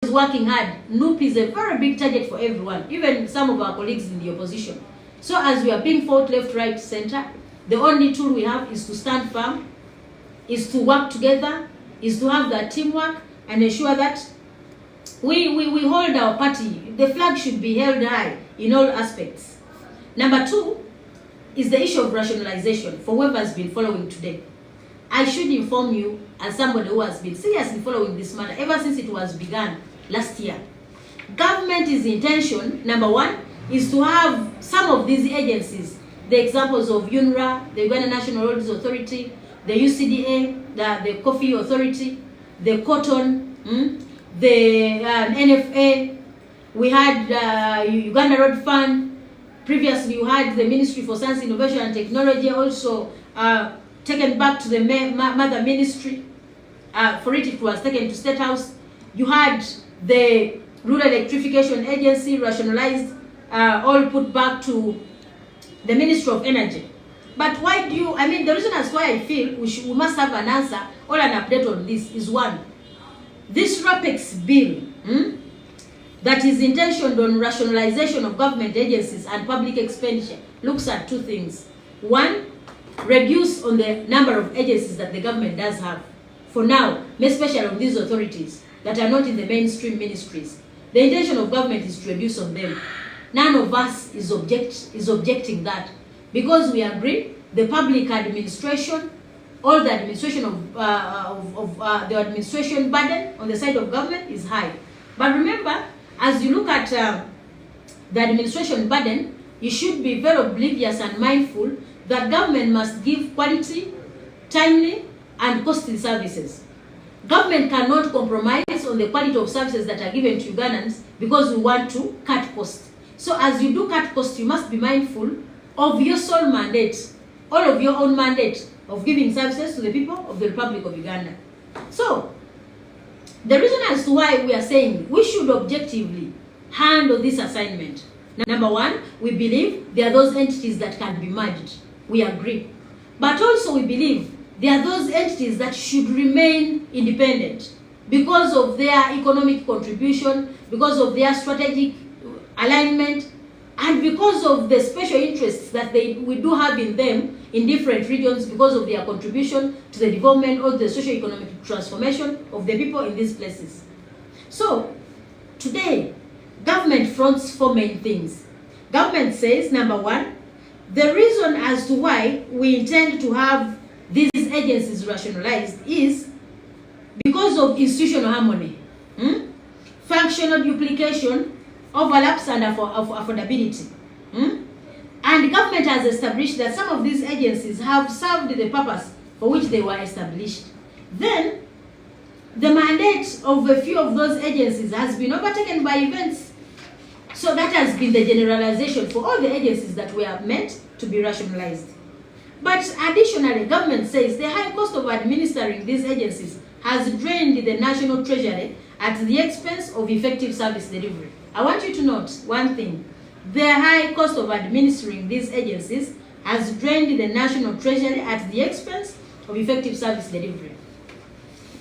working hard. NUP is a very big target for everyone, even some of our colleagues in the opposition. So as we are being fought left, right, center, the only tool we have is to stand firm, is to work together, is to have that teamwork and ensure that we hold our party. The flag should be held high in all aspects. Number two is the issue of rationalization for whoever has been following today. I should inform you, as somebody who has been seriously following this matter ever since it was begun last year. Government's intention, number one, is to have some of these agencies, the examples of UNRA, the Uganda National Roads Authority, the UCDA, the Coffee Authority, the Cotton, the NFA, we had Uganda Road Fund. Previously, you had the Ministry for Science, Innovation and Technology, also taken back to the mother ministry. For it was taken to State House. You had the Rural Electrification Agency rationalized, all put back to the Ministry of Energy. But why do you, the reason as why I feel we must have an answer or an update on this is one, this RAPEX bill that is intentioned on rationalization of government agencies and public expenditure looks at two things. One, reduce on the number of agencies that the government does have. For now, especially on these authorities that are not in the mainstream ministries. The intention of government is to reduce on them. None of us is objecting that, because we agree the public administration, all the administration the administration burden on the side of government is high. But remember, as you look at the administration burden, you should be very oblivious and mindful that government must give quality, timely, and costly services. Government cannot compromise on the quality of services that are given to Ugandans because we want to cut costs. So as you do cut costs, you must be mindful of your sole mandate, all of your own mandate of giving services to the people of the Republic of Uganda. So the reason as to why we are saying we should objectively handle this assignment. Number one, we believe there are those entities that can be merged. We agree. But also we believe there are those entities that should remain independent because of their economic contribution, because of their strategic alignment, and because of the special interests that we do have in them in different regions because of their contribution to the development or the socio-economic transformation of the people in these places. So today, government fronts four main things. Government says, number one, the reason as to why we intend to have these agencies rationalized is because of institutional harmony, functional duplication, overlaps, and affordability. And government has established that some of these agencies have served the purpose for which they were established. Then, the mandate of a few of those agencies has been overtaken by events. So that has been the generalization for all the agencies that were meant to be rationalized. But additionally, government says the high cost of administering these agencies has drained the national treasury at the expense of effective service delivery. I want you to note one thing. The high cost of administering these agencies has drained the national treasury at the expense of effective service delivery.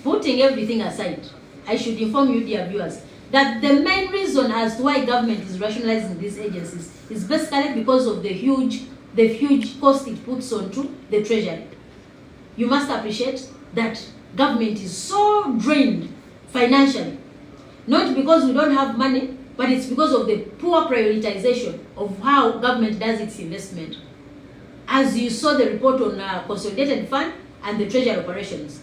Putting everything aside, I should inform you, dear viewers, that the main reason as to why government is rationalizing these agencies is basically because of the huge cost it puts onto the treasury. You must appreciate that government is so drained financially, not because we don't have money, but it's because of the poor prioritization of how government does its investment. As you saw the report on consolidated fund and the treasury operations.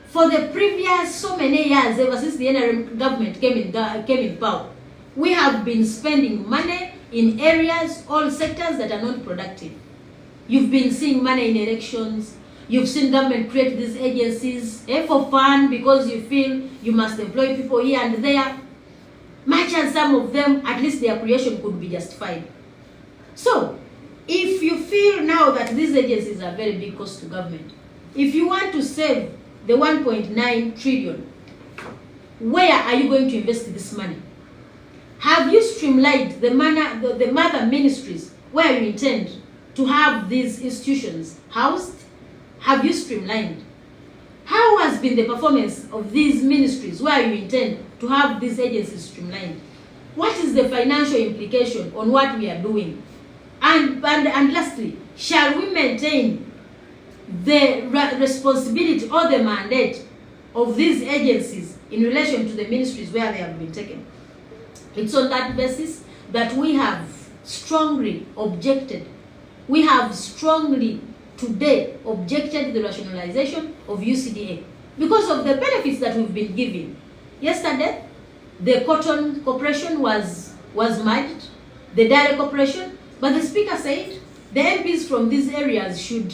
For the previous so many years, ever since the NRM government came in power, we have been spending money in areas, all sectors that are not productive. You've been seeing money in elections. You've seen government create these agencies for fun because you feel you must employ people here and there. Much as some of them, at least their creation could be justified. So, if you feel now that these agencies are very big cost to government, if you want to save the 1.9 trillion, where are you going to invest this money? Have you streamlined the mother ministries where you intend to have these institutions housed? Have you streamlined? How has been the performance of these ministries where you intend to have these agencies streamlined? What is the financial implication on what we are doing? And lastly, shall we maintain the responsibility or the mandate of these agencies in relation to the ministries where they have been taken? It's on that basis that we have strongly objected. We have strongly today objected the rationalization of UCDA because of the benefits that we've been given. Yesterday, the Cotton Corporation was merged, the Dairy Corporation, but the Speaker said the MPs from these areas should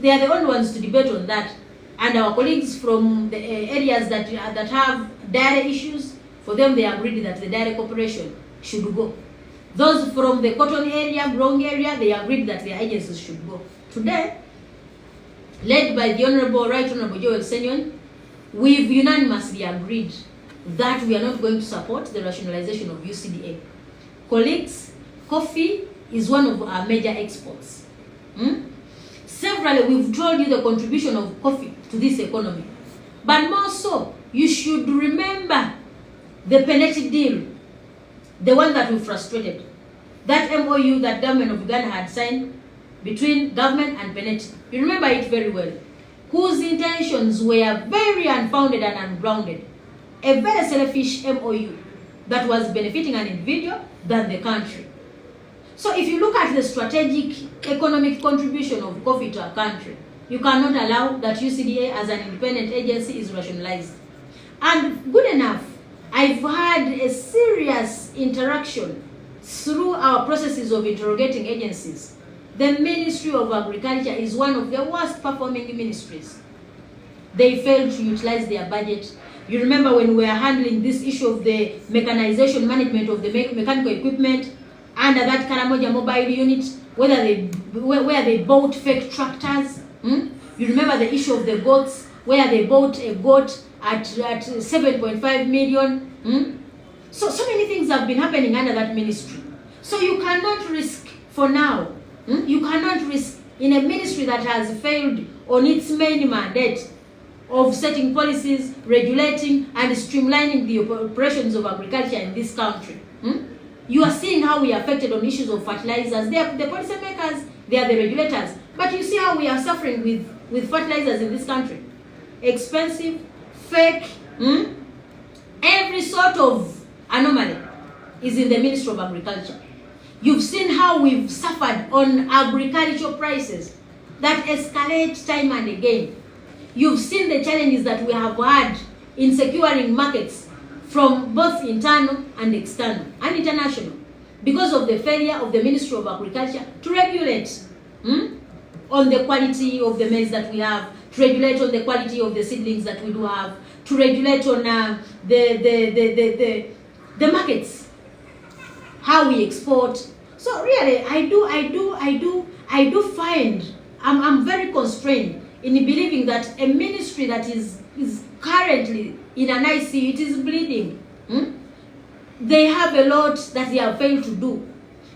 they are the only ones to debate on that, and our colleagues from the areas that have dairy issues, for them they agreed that the Dairy Corporation should go. Those from the cotton area, Grong area, they agreed that their agencies should go. Today, led by the Right Honorable Joel Ssenyonyi, we've unanimously agreed that we are not going to support the rationalization of UCDA. Colleagues, coffee is one of our major exports. Severally, we've told you the contribution of coffee to this economy. But more so, you should remember the Peneti deal, the one that we frustrated. That MOU that government of Uganda had signed between government and Peneti. You remember it very well. Whose intentions were very unfounded and ungrounded. A very selfish MOU that was benefiting an individual than the country. So if you look at the strategic economic contribution of coffee to a country, you cannot allow that UCDA as an independent agency is rationalized. And good enough, I've had a serious interaction through our processes of interrogating agencies. The Ministry of Agriculture is one of the worst performing ministries. They failed to utilize their budget. You remember when we were handling this issue of the mechanization management of the mechanical equipment under that Karamoja mobile unit, where they bought fake tractors. You remember the issue of the goats, where they bought a goat at 7.5 million. So many things have been happening under that ministry. So you cannot risk for now. You cannot risk in a ministry that has failed on its main mandate of setting policies, regulating, and streamlining the operations of agriculture in this country. You are seeing how we are affected on issues of fertilizers. They are the policymakers, they are the regulators. But you see how we are suffering with fertilizers in this country. Expensive, fake, every sort of anomaly is in the Ministry of Agriculture. You've seen how we've suffered on agricultural prices that escalate time and again. You've seen the challenges that we have had in securing markets from both internal and external and international because of the failure of the Ministry of Agriculture to regulate on the quality of the maize that we have, to regulate on the quality of the seedlings that we do have, to regulate on the markets, how we export. So really, I do find I'm very constrained in believing that a ministry that is currently in an ICU, it is bleeding. They have a lot that they have failed to do.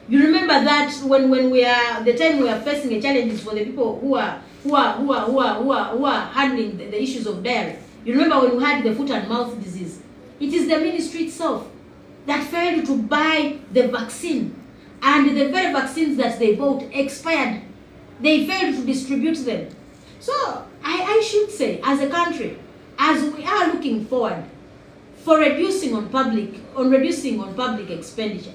You remember that when we are the time we are facing a challenges for the people who are handling the issues of dairy. You remember when we had the foot and mouth disease. It is the ministry itself that failed to buy the vaccine, and the very vaccines that they bought expired. They failed to distribute them. So I should say, as a country, as we are looking forward for reducing on public expenditure,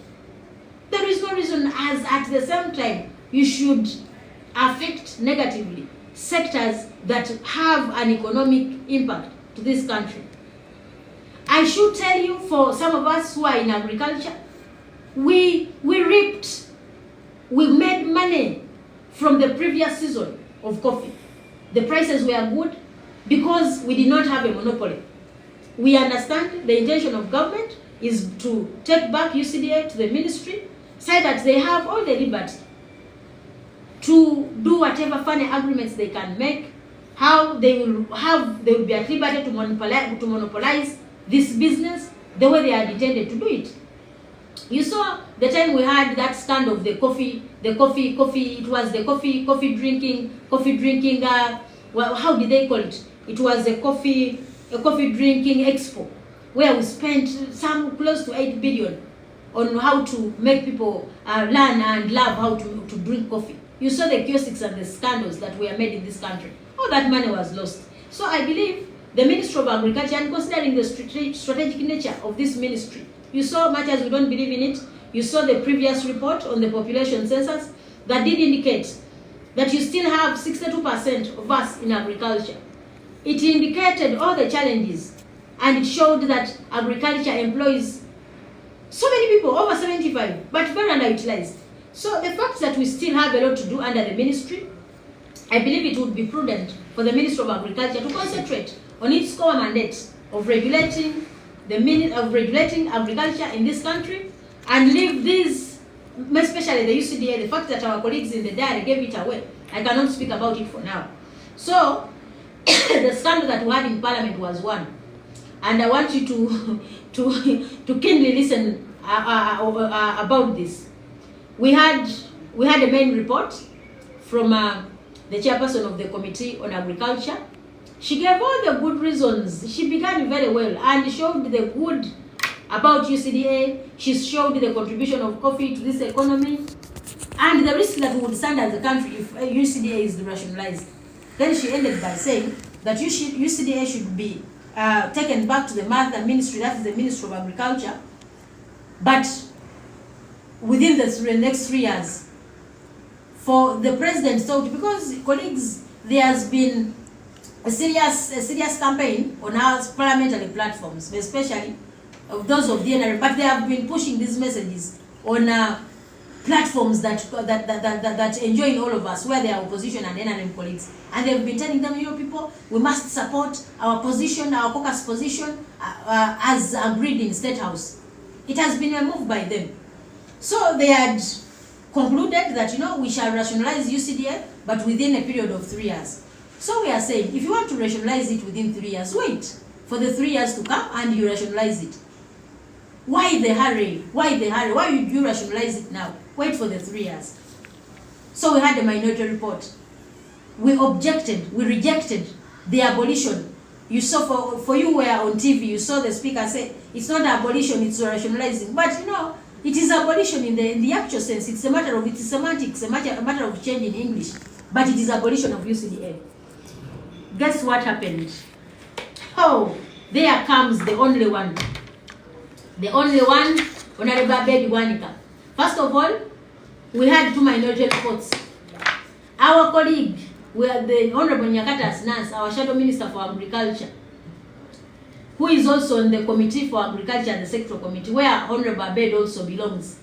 there is no reason as at the same time you should affect negatively sectors that have an economic impact to this country. I should tell you, for some of us who are in agriculture, we made money from the previous season of coffee. The prices were good because we did not have a monopoly. We understand the intention of government is to take back UCDA to the ministry, say that they have all the liberty to do whatever funny agreements they can make, how they will be at liberty to monopolize this business the way they are intended to do it. You saw the time we had that stand of the coffee, it was the coffee drinking, how did they call it? It was a coffee drinking expo where we spent some close to 8 billion on how to make people learn and love how to drink coffee. You saw the kiosks and the scandals that were made in this country. All that money was lost. So I believe the Ministry of Agriculture, and considering the strategic nature of this ministry, you saw, much as we don't believe in it, you saw the previous report on the population census that did indicate that you still have 62% of us in agriculture. It indicated all the challenges, and it showed that agriculture employs so many people, over 75, but very underutilized. So the fact that we still have a lot to do under the ministry, I believe it would be prudent for the Ministry of Agriculture to concentrate on its core mandate of regulating agriculture in this country, and leave these, especially the UCDA, the fact that our colleagues in the diary gave it away. I cannot speak about it for now. So the scandal that we had in Parliament was one, and I want you to keenly listen about this. We had a main report from the chairperson of the Committee on Agriculture. She gave all the good reasons. She began very well and showed the good about UCDA. She showed the contribution of coffee to this economy and the risk that we would stand as a country if UCDA is rationalized. Then she ended by saying that UCDA should be taken back to the mother ministry, that is the Ministry of Agriculture, but within the next 3 years. For the president thought, because colleagues, there has been a serious campaign on our parliamentary platforms, especially of those of the NRM, but they have been pushing these messages on platforms that enjoy all of us, where they are opposition and NRM colleagues, and they've been telling them, people, we must support our position, our caucus position, as agreed in State House. It has been a move by them. So they had concluded that, we shall rationalize UCDA, but within a period of 3 years. So we are saying, if you want to rationalize it within 3 years, wait for the 3 years to come and you rationalize it. Why the hurry? Why the hurry? Why would you rationalize it now? Wait for the 3 years. So we had a minority report. We objected, we rejected the abolition. You saw, for you were on TV, you saw the speaker say, it's not abolition, it's rationalizing. But it is abolition in the actual sense. It's a matter of, it's semantics, a matter of change in English. But it is abolition of UCDA. Guess what happened? Oh, there comes the only one. The only one, Honorable Abed Bwanika. First of all, we had 2 minority reports. Our colleague, the Honorable Nyakata Nance, our Shadow Minister for Agriculture, who is also on the Committee for Agriculture and the Sectoral Committee, where Honorable Abed also belongs,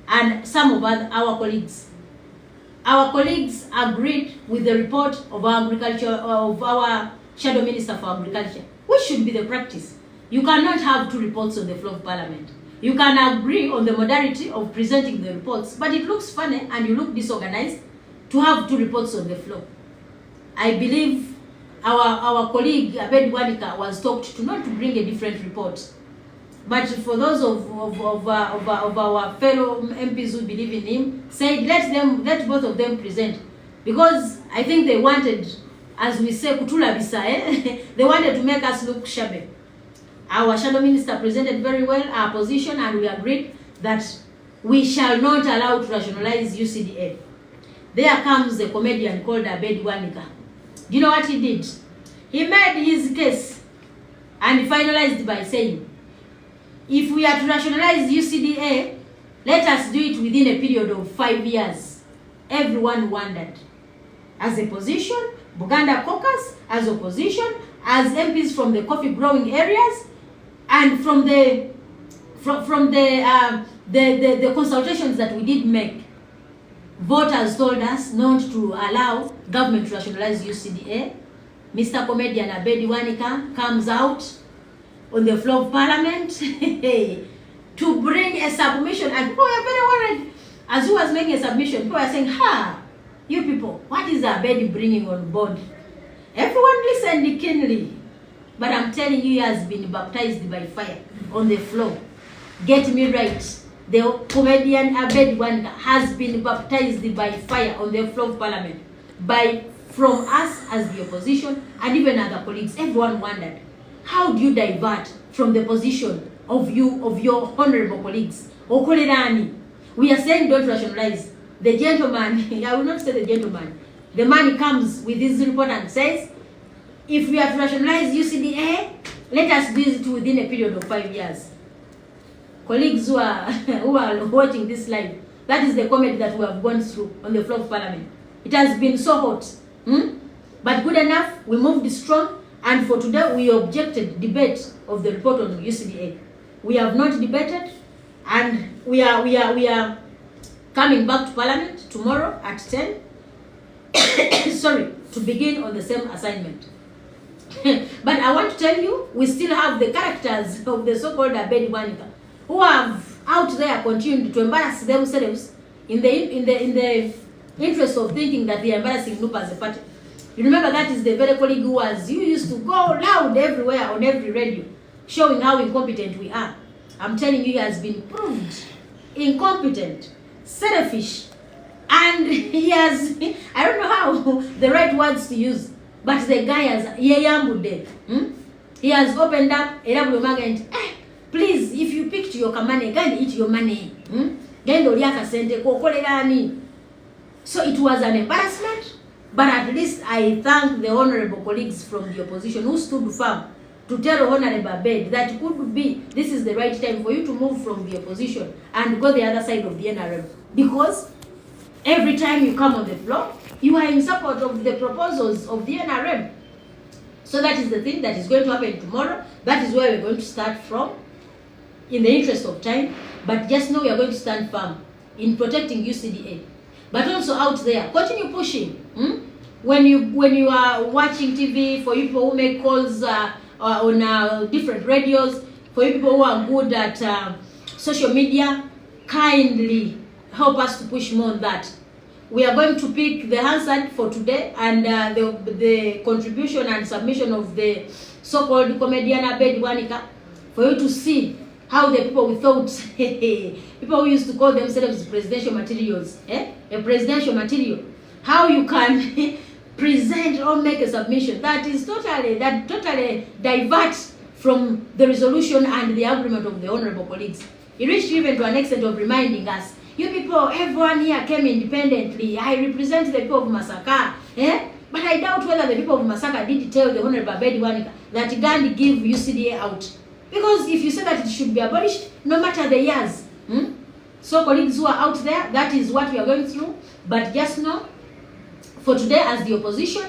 and some of our colleagues. Our colleagues agreed with the report of our Shadow Minister for Agriculture, which should be the practice. You cannot have 2 reports on the floor of Parliament. You can agree on the modality of presenting the reports, but it looks funny and you look disorganized to have 2 reports on the floor. I believe our colleague Abed Bwanika was talked to not to bring a different report, but for those of our fellow MPs who believe in him, said let both of them present, because I think they wanted, as we say, kutula bisa, they wanted to make us look shabby. Our Shadow Minister presented very well our position, and we agreed that we shall not allow to rationalize UCDA. There comes a comedian called Abed Bwanika. Do you know what he did? He made his case and finalized by saying, if we are to rationalize UCDA, let us do it within a period of 5 years. Everyone wondered. As a position, Buganda caucus, as opposition, as MPs from the coffee growing areas, and from the consultations that we did make, voters told us not to allow government to rationalize UCDA. Mr. Comedian Abed Bwanika comes out on the floor of Parliament to bring a submission, and people are very worried. As he was making a submission, people are saying, you people, what is Abed bringing on board? Everyone listened keenly. But I'm telling you, he has been baptized by fire on the floor. Get me right. The comedian Abed Bwanika has been baptized by fire on the floor of Parliament. By from us as the opposition and even other colleagues. Everyone wondered, how do you divert from the position of your honorable colleagues? Okolerani. We are saying don't rationalize. The gentleman, I will not say the gentleman, the man comes with his report and says, if we have to rationalize UCDA, let us do it within a period of 5 years. Colleagues who are watching this live, that is the comment that we have gone through on the floor of Parliament. It has been so hot. But good enough, we moved strong, and for today we objected debate of the report on UCDA. We have not debated, and we are coming back to Parliament tomorrow at 10. Sorry, to begin on the same assignment. But I want to tell you, we still have the characters of the so-called Abed Bwanika, who have out there continued to embarrass themselves in the interest of thinking that they are embarrassing NUP as a party. You remember that is the very colleague who used to go loud everywhere on every radio, showing how incompetent we are. I'm telling you, he has been proved incompetent, selfish, and he has, I don't know how the right words to use, but the guy has Ayambudde. He has opened up a double magnet. Please, if you picked your money, go and eat your money. So it was an embarrassment, but at least I thank the honorable colleagues from the opposition who stood firm to tell Honorable Abed that could be, this is the right time for you to move from the opposition and go the other side of the NRM. Because every time you come on the floor, you are in support of the proposals of the NRM. So that is the thing that is going to happen tomorrow. That is where we're going to start from, in the interest of time. But just know we are going to stand firm in protecting UCDA. But also out there, continue pushing. When you are watching TV, for you people who make calls on different radios, for you people who are good at social media, kindly help us to push more on that. We are going to pick the answer for today, and the contribution and submission of the so-called comedian Abed Bwanika, for you to see how the people we thought, people who used to call themselves presidential materials, a presidential material, how you can present or make a submission that is totally diverts from the resolution and the agreement of the honorable colleagues. It reached even to an extent of reminding us, you people, everyone here came independently. I represent the people of Masaka. But I doubt whether the people of Masaka did tell the Honorable Abed Bwanika that Uganda give UCDA out. Because if you say that it should be abolished, no matter the years. So colleagues who are out there, that is what we are going through. But just know, for today as the opposition,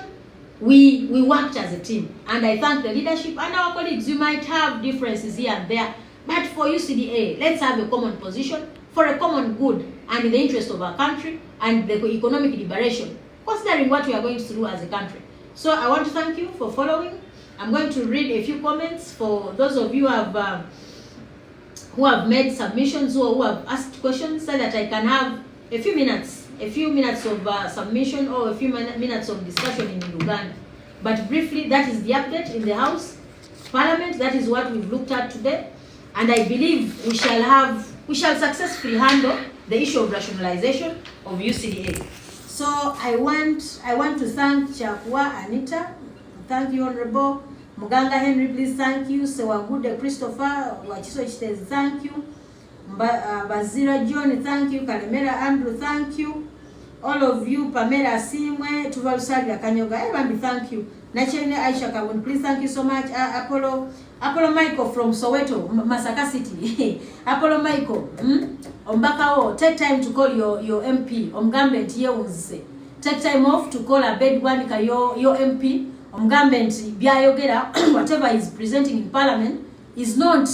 we worked as a team. And I thank the leadership and our colleagues. You might have differences here and there. But for UCDA, let's have a common position for a common good and in the interest of our country and the economic liberation, considering what we are going through as a country. So I want to thank you for following. I'm going to read a few comments for those of you who have made submissions or who have asked questions, so that I can have a few minutes of submission or a few minutes of discussion in Uganda. But briefly, that is the update in the House Parliament. That is what we've looked at today, and I believe we shall successfully handle the issue of rationalization of UCDA. So I want to thank Chakwa Anita, thank you Honorable Muganga Henry, please thank you. Sewagudde Christopher Wachiso Chitezi, thank you. Bazira John, thank you. Kalemera Andrew, thank you. All of you, Pamela Simwe, Tuvalusaga Kanyoga, everybody, thank you. Nachene Aisha Kawun, please thank you so much. Apollo Michael from Soweto, Masaka City. Apollo Michael, Ombakao, take time to call your MP. Omgambent Yeunze. Take time off to call Abed Bwanika your MP. Omgambent Biayogera, whatever is presenting in Parliament, is not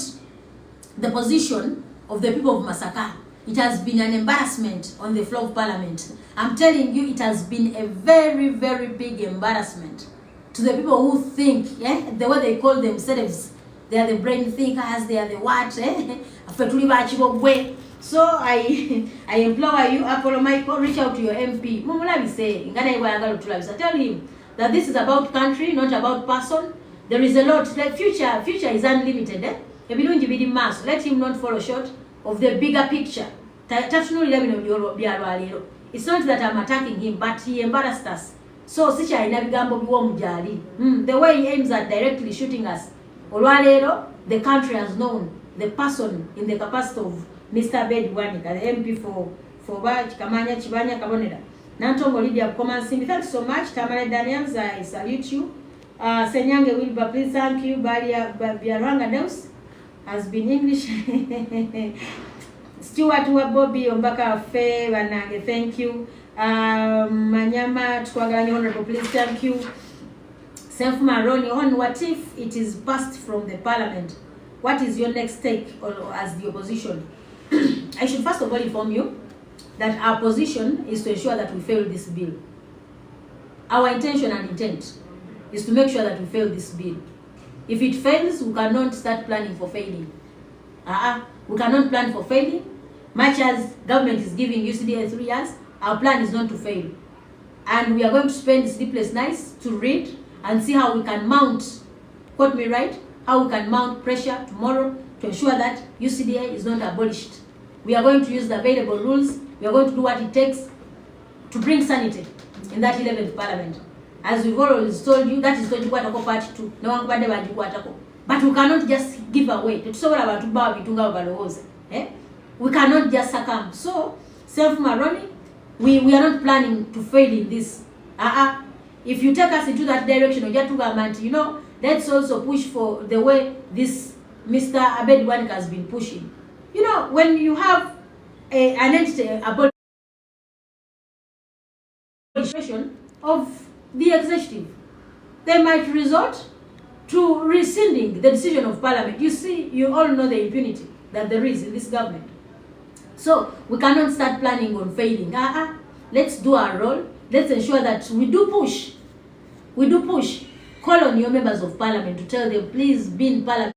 the position of the people of Masaka. It has been an embarrassment on the floor of Parliament. I'm telling you, it has been a very, very big embarrassment to the people who think, the way they call themselves, they are the brain thinkers, they are the what, So I implore you, Apollo Michael, reach out to your MP. Tell him that this is about country, not about person. There is a lot. The future is unlimited. Let him not fall short of the bigger picture. It's not that I'm attacking him, but he embarrassed us So sikyalina bigambo biwomujali. The way he aims at directly shooting us. Olwaleero, the country has known the person in the capacity of Mr. Abed Bwanika, the MP for Kamanya Chibanya Kabonera. Nantongo Lydia Komansimbi, thanks so much. Tamale Daniels, I salute you. Ssenyonyi Wilbur, please thank you. Biaranga Deus has been English. Stuart Bobby Ombaka Fe Wanage, thank you. Manyama Twagani Honorable, please thank you. Self Maroni, on what if it is passed from the parliament? What is your next take as the opposition? I should first of all inform you that our position is to ensure that we fail this bill. Our intention and intent is to make sure that we fail this bill. If it fails, we cannot start planning for failing. We cannot plan for failing. Much as government is giving UCDA 3 years, our plan is not to fail. And we are going to spend sleepless nights to read and see how we can mount, quote me right, how we can mount pressure tomorrow to ensure that UCDA is not abolished. We are going to use the available rules. We are going to do what it takes to bring sanity in that 11th parliament. As we've always told you, that is going to be part 2. No one can. But we cannot just give away. We cannot just succumb. So, self-maroni, we are not planning to fail in this. If you take us into that direction, you know, let's also push for the way this Mr. Abed Bwanika has been pushing. You know, when you have an entity, abolition of the executive, they might resort to rescinding the decision of parliament. You see, you all know the impunity that there is in this government. So we cannot start planning on failing. Let's do our role. Let's ensure that we do push. We do push. Call on your members of parliament to tell them, please be in parliament.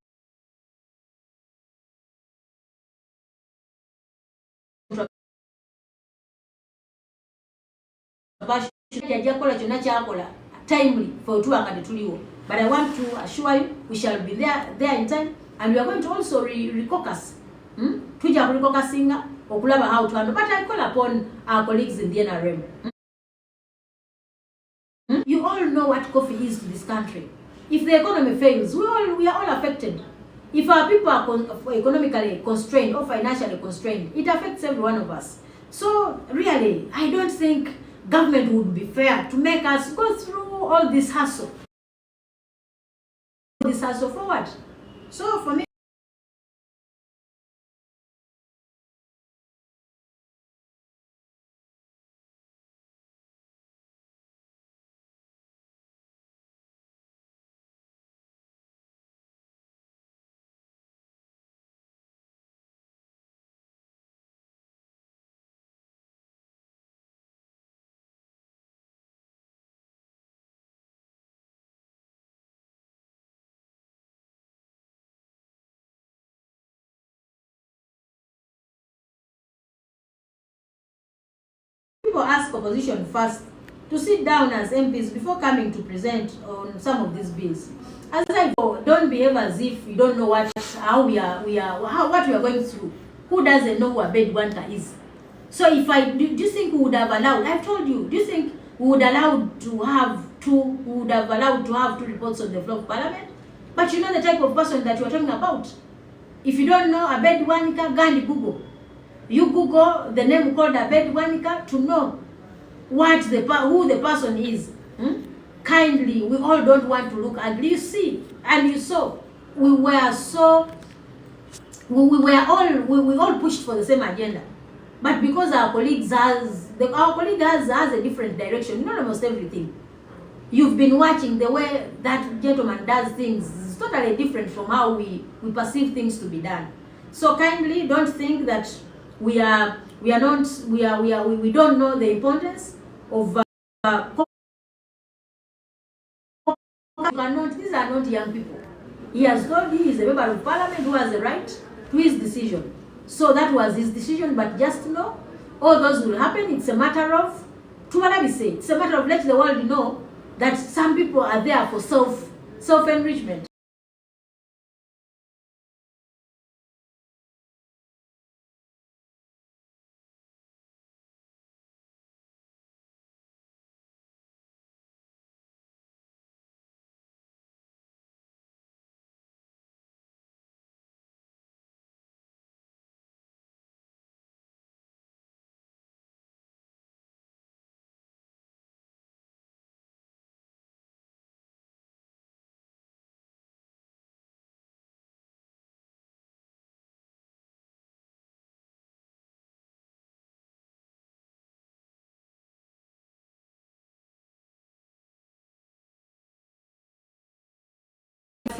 Timely for but I want to assure you we shall be there in time, and we are going to also recaucus. Tuja recaucusinga okulaba how to handle, but I call upon our colleagues in the NRM. You all know what coffee is to this country. If the economy fails, we are all affected. If our people are economically constrained or financially constrained, it affects every one of us. So really, I don't think government would be fair to make us go through all this hassle. This hassle for what? So for me, people ask opposition first to sit down as MPs before coming to present on some of these bills. As I go, don't behave as if you don't know what we are going through. Who doesn't know who Abed Bwanika is? So if do you think we would have allowed? I've told you. Do you think we would allowed to have two? We would have allowed to have 2 reports on the floor of parliament? But you know the type of person that you are talking about. If you don't know Abed Bwanika, go and Google. You Google the name called Abed Bwanika to know who the person is. Kindly, we all don't want to look ugly. You see, and you saw, we all pushed for the same agenda. But because our colleague has a different direction, not almost everything. You've been watching the way that gentleman does things. It's totally different from how we perceive things to be done. So kindly don't think that we don't know the importance of these are not young people. He has told you he's a member of parliament who has a right to his decision. So that was his decision, but just know all those will happen. It's a matter of it's a matter of letting the world know that some people are there for self-enrichment.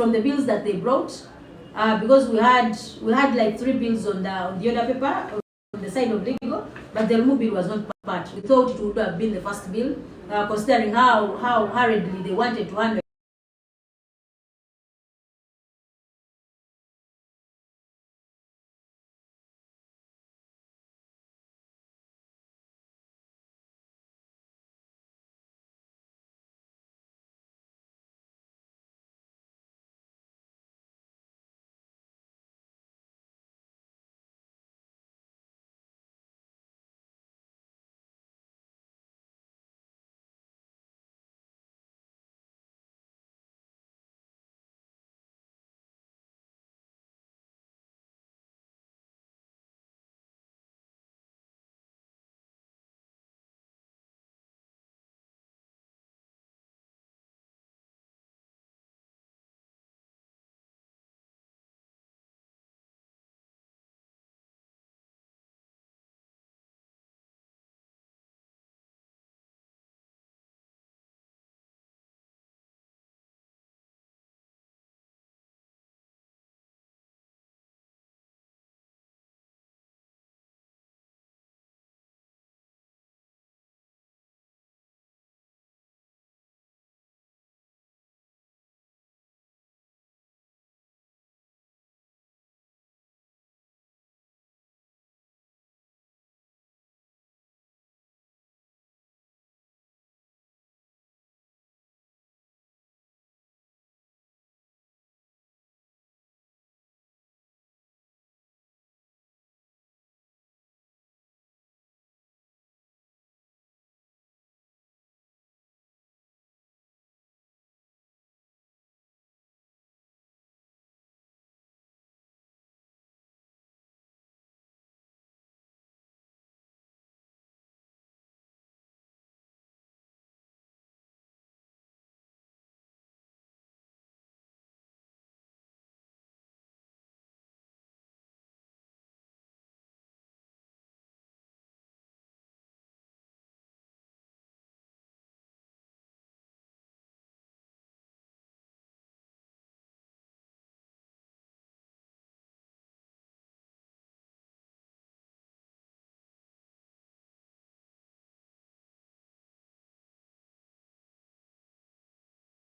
from the bills that they brought, because we had like 3 bills on the other paper on the side of legal, but the Lumu bill was not part. We thought it would have been the first bill, considering how hurriedly they wanted to handle.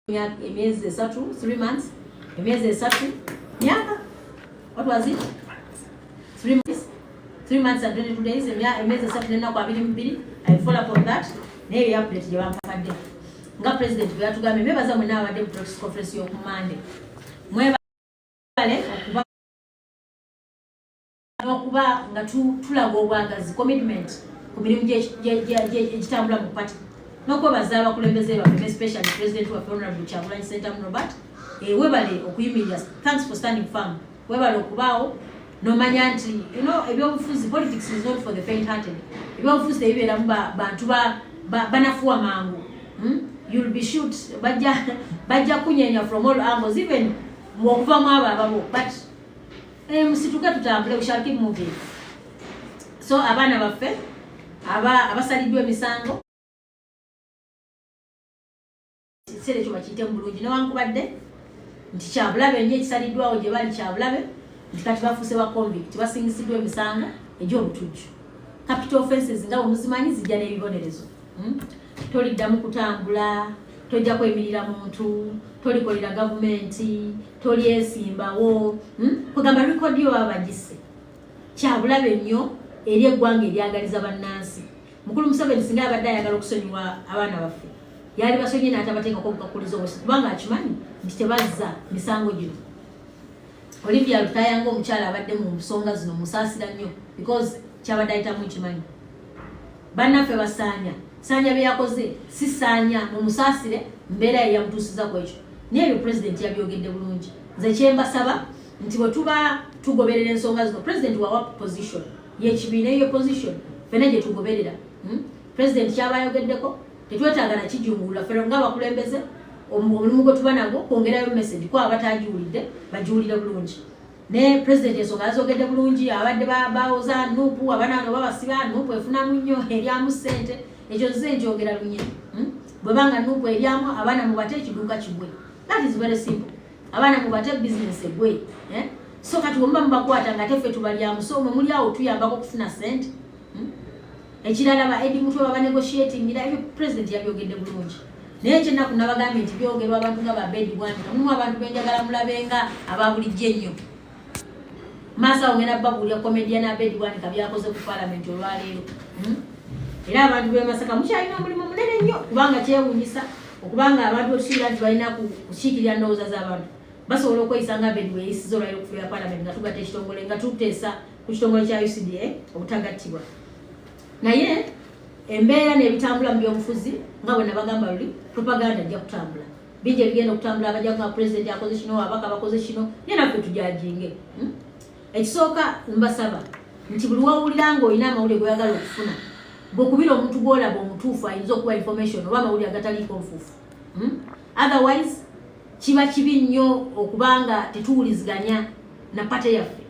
Emyezi esatu, 3 months, emyezi esatu, myaka, what was it? 3 months, 3 months and 22 days, emyezi esatu n'ennaku 22, I follow up on that, naye ya update gye bampadde. Nga president bwe yatugambye, mwebaza mwenna abadde mu press conference y'oku Monday. Mwebale okuba nga tulaga obwagazi, commitment ku mirimu gy'egitambula mu party. N'okwebaza abakulembeze baffe, especially President wa Honorable Kyagulanyi Ssentamu Robert, webale okuyimirira. Thanks for standing firm. Webale okubaawo n'omanya nti ebyobufuzi, politics is not for the faint-hearted. Ebyobufuzi tebibeeramu bantu banafuwa mangu. You'll be shoot, bajja kunyenya from all angles, even okuvamu abo ababo. But musituke tutambule, we shall keep moving. So abaana baffe abasaliddwa emisango kiseera ekyo bakiyite mu bulungi newankubadde nti kyabulabe nnyo ekisaliddwawo gye bali kyabulabe nti kati bafuuse ba convict basingisiddwa emisango egy'obutujju. Capital offences nga bwemuzimanyi zijja n'ebibonerezo. Toliddamu kutambula, tojja kwemirira muntu, tolikolera gavumenti, tolyesimbawo. Kugamba rekodi yo baba bagisse. Kyabulabe nnyo eri eggwanga eryagaliza bannansi. Mukulu Museveni singa abadde ayagala okusonyiwa abaana baffe, yali basonyiye n'atabateekako obukakulizo obwesi kubanga akimanyi nti tebazza misango gino. Olivia Lutaya ng'omukyala abadde mu nsonga zino musaasira nnyo because kyabadde ayitamu nkimanyi. Bannaffe basaanya. Sanya bye yakoze si Sanya mumusaasire mbeera ye yamutuusiza ku ekyo. Naye ebyo president yabyogedde bulungi. Nze kyembasaba nti bwe tuba tugoberera ensonga zino, president wawa position y'ekibiina eyo position fena gye tugoberera. President kyaba ayogeddeko tetwetaaga na kijungulula fena ng'abakulembeze omulimu gwe tuba nagwo kwongerayo message ko abatagiwulidde bagiwulire bulungi. Ne president ensonga azogedde bulungi, abadde bawoza Nuupu, abaana babasiba Nuupu efunamu nnyo eryamu ssente. Ekyo nze njogera lunye. Bwe banga Nuupu eryamu abaana mubate ekiduuka kibwe. That is very simple. abana mubate business egwe so kati womba mbakwata nga tefe tubalyamu so muli awo tuyambako kufuna sente ekirala ba edi mutwe baba negotiating ila ebyo president yabyogedde bulungi naye kyenna ku nabagambye nti byogerwa abantu nga Abed Bwanika mulimu abantu benjagala mulabenga ababulijjo ennyo masa ongena babulya comedian Abed Bwanika byakoze ku parliament olwaleero era abantu be Masaka mukyalina omulimu munene nnyo kubanga kyewunyisa okubanga abantu otusinga nti balina kukiikirira ndowooza z'abantu basobola okweyisa nga Abed bweyisiza olwaleero okufuula parliament nga tugatta ekitongole nga tuteesa ku kitongole kya UCDA obutagattibwa naye embeera n'ebitambula mu byobufuzi nga bwe nabagamba luli propaganda ajja kutambula bingi ebigenda okutambula abajja nga president akoze kino abaka bakoze kino ye naffe tujajinge ekisooka mbasaba nti buli wawulira ng'olina amawulire goyagala okufuna bw'okubira omuntu gw'olaba omutuufu ayinza okuba information oba amawulire agataliiko nfuufu otherwise kiba kibi nnyo okubanga tetuwuliziganya na pate yaffe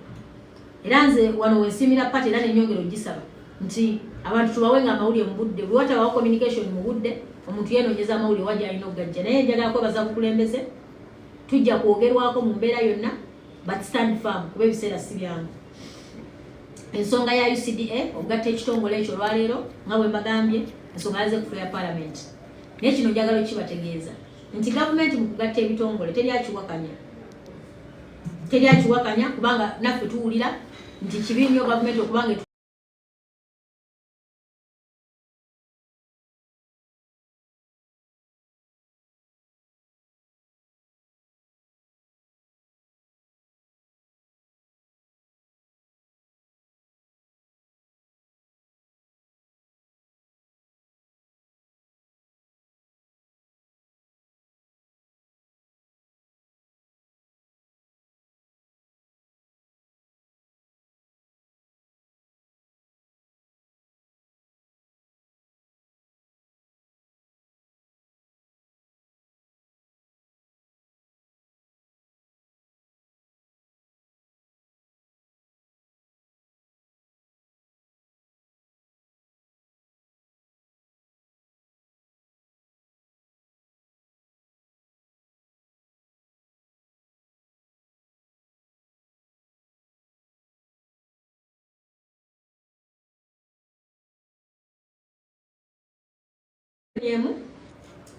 era nze wano wensimira pate era nenyongero gisaba nti abantu tubawenga amawulire mu budde bwe watabawo communication mu budde omuntu yenoonyeza amawulire wajja alina okugajja naye njagala kwebaza bukulembeze tujja kwogerwako mu mbeera yonna but stand firm kuba ebiseera si byangu ensonga ya UCDA okugatta ekitongole ekyo olwaleero nga bwe mbagambye ensonga yaze kufuula ya parliament naye kino njagala kibategeeza nti gavumenti mu kugatta ebitongole teryakiwakanya kubanga naffe tuwulira nti kibi nnyo gavumenti okubanga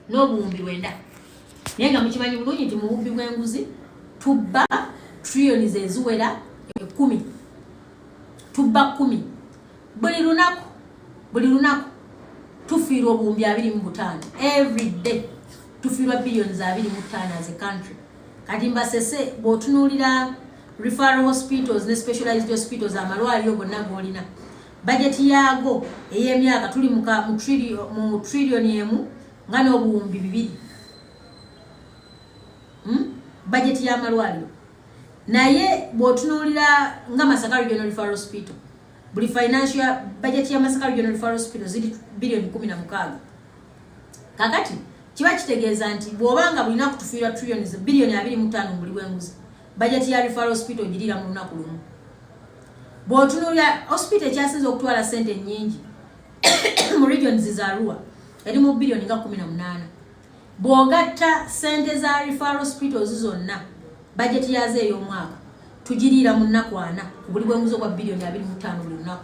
n'obuwumbi bwenda naye nga mukimanyi bulungi nti mu bubbi bw'enguzi tubba trillions eziwera 10 tubba 10 buli lunaku tufiirwa obuwumbi 25 every day tufiirwa billions 25 as a country kati mbasese bw'otunuulira referral hospitals ne specialized hospitals amalwaliro gonna g'olina budget yago ey'emyaka tuli mu trillion emu nga n'obuwumbi 2 budget y'amalwaliro naye bw'otunuulira nga Masaka Regional Referral Hospital buli financial budget ya Masaka Regional Referral Hospital ziri billion 16 kakati kiba kitegeeza nti bw'obanga bulina kutufiirwa trillions billion 25 buli bw'enguzi budget ya referral hospital girira mu lunaku lumu bw'otunuulira hospital ekyasinze okutwala sente nnyingi mu regions za Arua eri mu billion nga 18 bw'ogatta sente za referral hospitals zonna budget yazo ey'omwaka tugiriira mu nnaku 4 ku buli bw'enguzi obwa billion 25 buli lunaku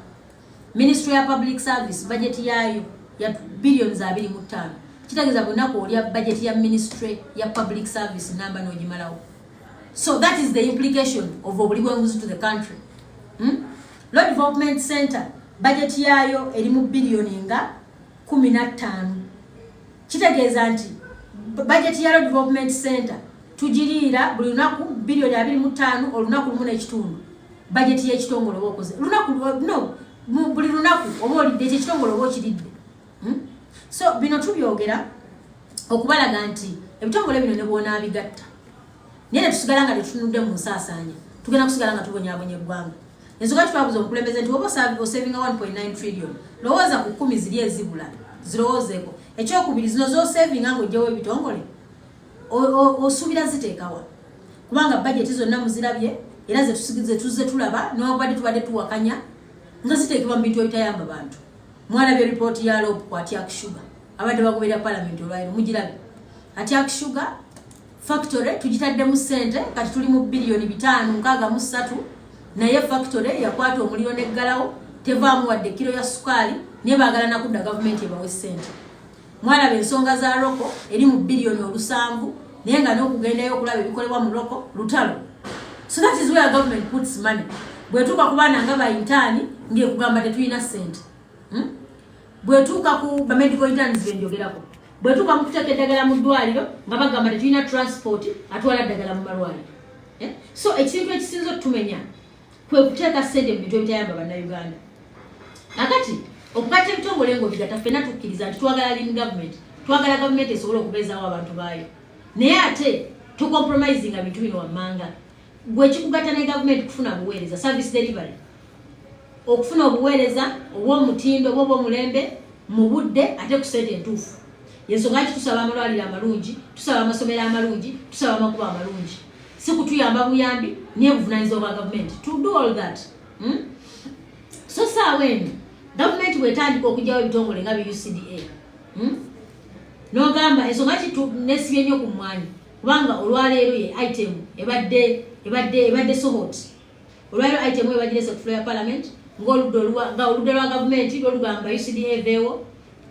Ministry ya Public Service budget yayo ya billions 25 kitegeeza bunaku olya budget ya Ministry ya Public Service namba n'ogimalawo. So that is the implication of buli bw'enguzi to the country. Road Development Center budget yayo eri mu billion nga 15 kitegeeza nti budget ya Road Development Center tugiriira buli lunaku billion 25 olunaku lumu n'ekitundu budget y'ekitongole oba okoze lunaku no buli lunaku oba olidde ekitongole oba okiridde. So bino tubyogera okubalaga nti ebitongole bino ne bwona bigatta naye tusigala nga tetunudde mu nsaasaanya tugenda kusigala nga tubonyaabonya eggwanga. Ensonga twabuza omukulembeze nti oba osavinga 1.9 trillion lowooza ku 10 ziri ezibula zirowoozeeko ekyokubiri zino z'osavinga ng'ojjawo ebitongole osuubira ziteekawa kubanga budget zonna muzirabye era tuzze tulaba n'obadde tubadde tuwakanya nga ziteekebwa mu bintu ebitayamba bantu. Mwalabye ripooti ya LOP ku Atyak Sugar abadde bagoberera parliament olwaliro mugirabye. Atyak Sugar factory tugitaddemu ssente kati tuli mu bilioni 5.63 naye factory yakwata omuliro neggalawo tevaamu wadde kilo ya sukaali naye baagala nakudda gavumenti ebawe ssente. Mwalaba ensonga za loko eri mu bilioni 7 naye nga n'okugendayo okulaba ebikolebwa mu loko lutalo. So that is where government puts money. Bwetuuka ku baana nga bayintaani ng'ekugamba tetulina ssente. Bwetuuka ku bamedical interns benjogerako. Bwetuuka mu kuteeka eddagala mu ddwaliro nga bagamba tetulina transport atwala ddagala mu malwaliro. So ekintu ekisinza otumenya kwe kuteeka ssente mu bintu ebitayamba bannayuganda. Akati okukwata ebitongole ng'obigata ffenna tukkiriza nti twagala lini gavumenti, twagala gavumenti esobole okubeezaawo abantu baayo. Naye ate tucompromisinga bintu bino wammanga. Gwe kikugatta ne gavumenti kufuna buweereza, service delivery. Okufuna obuweereza obw'omutindo oba obw'omulembe mu budde ate ku ssente entuufu. Yensonga lwaki tusaba amalwaliro amalungi, tusaba amasomero amalungi, tusaba amakubo amalungi. Si kutuyamba buyambi niye buvunaanyizibwa bwa gavumenti. To do all that. So saawa eno gavumenti bwetandika okugyawo ebitongole nga UCDA. N'ogamba ensonga lwaki nesibye nnyo ku mwanya kubanga olwaleero ye item ebadde so hot. Olwaleero item ebagirese ku floor ya parliament ng'oludda lwa gavumenti lwolugamba UCDA eveewo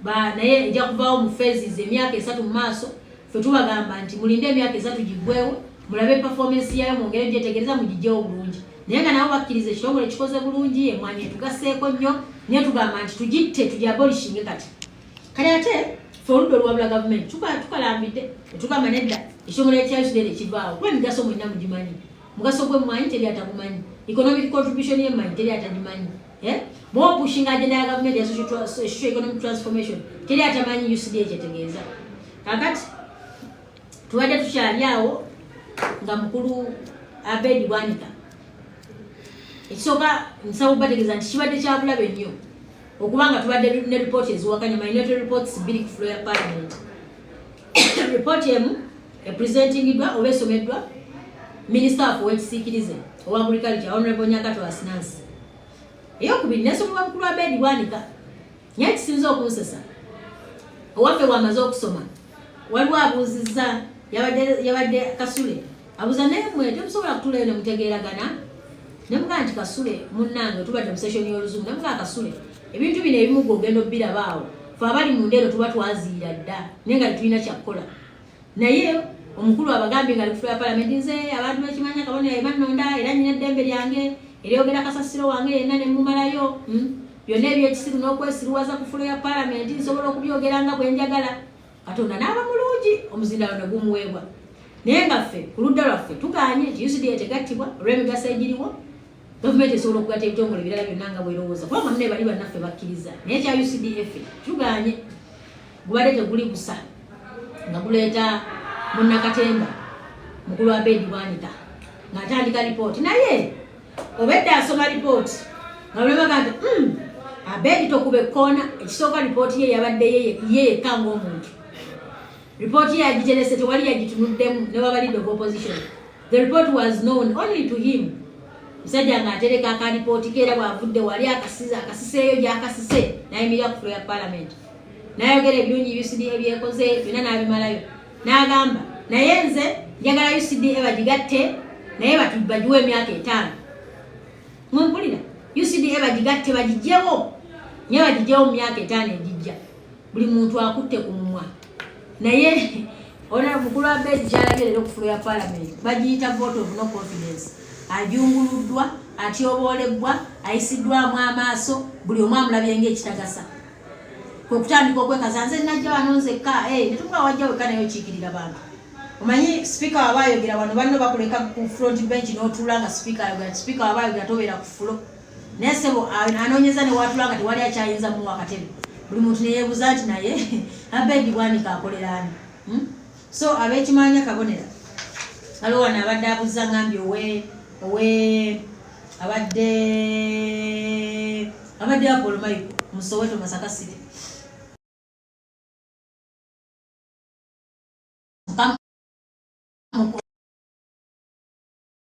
naye ejja kuvaawo mu phases emyaka 3 mu maaso. Ffe tubagamba nti mulinde emyaka 3 giggwewo mulabe performance yayo mwongere gyetegereza mugijjewo bulungi. Naye nga nabo bakkiriza ekitongole kikoze bulungi emwanyi etugaseeko nnyo naye tugamba nti tugitte tugiabolishinge kati. Kale ate ffe oludda olwabula gavumenti tukalambidde netugamba nedda ekitongole ekya UCDA ekivaawo kuba emigaso mwenna mugimanyi. Mugaso gw'emmwanyi teri atagumanyi, economic contribution y'emmwanyi teri atagimanyi. Bw'oba pushing agenda ya gavumenti ya social economic transformation teri atamanyi UCDA kyetegeeza. Kakati tubadde tukyali awo nga mukulu Abed Bwanika. Ekisooka nsaba okubategeeza nti kibadde kya bulabe nnyo okubanga tubadde ne report eziwakanya minority reports 2 ku floor ya parliament. Report emu epresentingidwa oba esomeddwa Minister of Wekisiikirize owa Agriculture Honorable Nyakato Asinansi. Eyokubiri nesomebwa mukulu Abed Bwanika. Naye kisinza okunsesa owaffe bw'amaze okusoma waliwo abuuzizza yabadde Kasule abuuza naye mmwe temusobola kutuulayo ne mutegeeragana. Nemugaa nti Kasule munnange tubadde mu session y'oluzungu nemugaa Kasule ebintu bino ebimu gw'ogenda obbirabaawo fe abali mu ndeero tuba twaziira dda naye nga tetulina kyakkola. Naye omukulu abagambye nga likufu ya palamenti nze abantu bakimanya kabona ebannonda era nyina eddembe lyange eryogera kasasiro wange yenna ne mumalayo byonna ebyekisiru n'okwesiruwaza ku fulo ya palamenti nsobola okubyogera nga bwe njagala. Katonda n'aba mulungi omuzindalo ne gumuweebwa. Naye nga ffe ku ludda lwaffe tugaanye nti UCDA etegattibwa olw'emigaso egiriwo gavumenti esobola okugatta ebitongole ebirala byonna nga bwerowooza kubanga munne bali bannaffe bakkiriza. Naye kya UCDA ffe tugaanye gubadde teguli gusa nga guleeta munnakatemba mukulu Abed Bwanika ng'atandika lipooti naye obedde asoma lipooti nga bulemaga nti Abed tokuba ekkoona. Ekisooka lipooti ye yabadde ye yekka ng'omuntu. Lipooti ye yagiterese tewali yagitunuddemu ne wabalidde of opposition. The report was known only to him. Musajja ng'atereka akalipooti ke era bw'avudde wali akasiseeyo gy'akasise n'ayimirira ku floor ya parliament n'ayogera ebirungi UCDA byekoze byonna n'abimalayo n'agamba naye nze njagala UCDA bagigatte naye bagiwe emyaka 5. Mumpulira UCDA bagigatte bagijjewo naye bagijjewo mu myaka 5 egijja. Buli muntu akutte ku mumwa. Naye ona mukulu Abed kyalagire ku floor ya parliament bagiyita vote of no confidence. Ajunguluddwa, atyoboolebwa, ayisiddwamu amaaso, buli omu amulabye ng'ekitagasa. Kwe kutandika okwekaza nze najja wano nzekka netukuba wajja wekka naye okiikirira bantu. Omanyi sipiika waba ayogera wano banno bakuleka ku front bench n'otuula nga sipiika ayogera. Sipiika waba ayogera tobeera ku fulo. Naye ssebo anoonyeza ne waatula nga tewali akyayinza muwa akatebe. Buli muntu ne yeebuuza nti naye Abed Bwanika akolera ani? So ab'ekimanya kabonera waliwo wano abadde abuuza ngambye abadde Apolo Maiko mu Soweto Masaka City.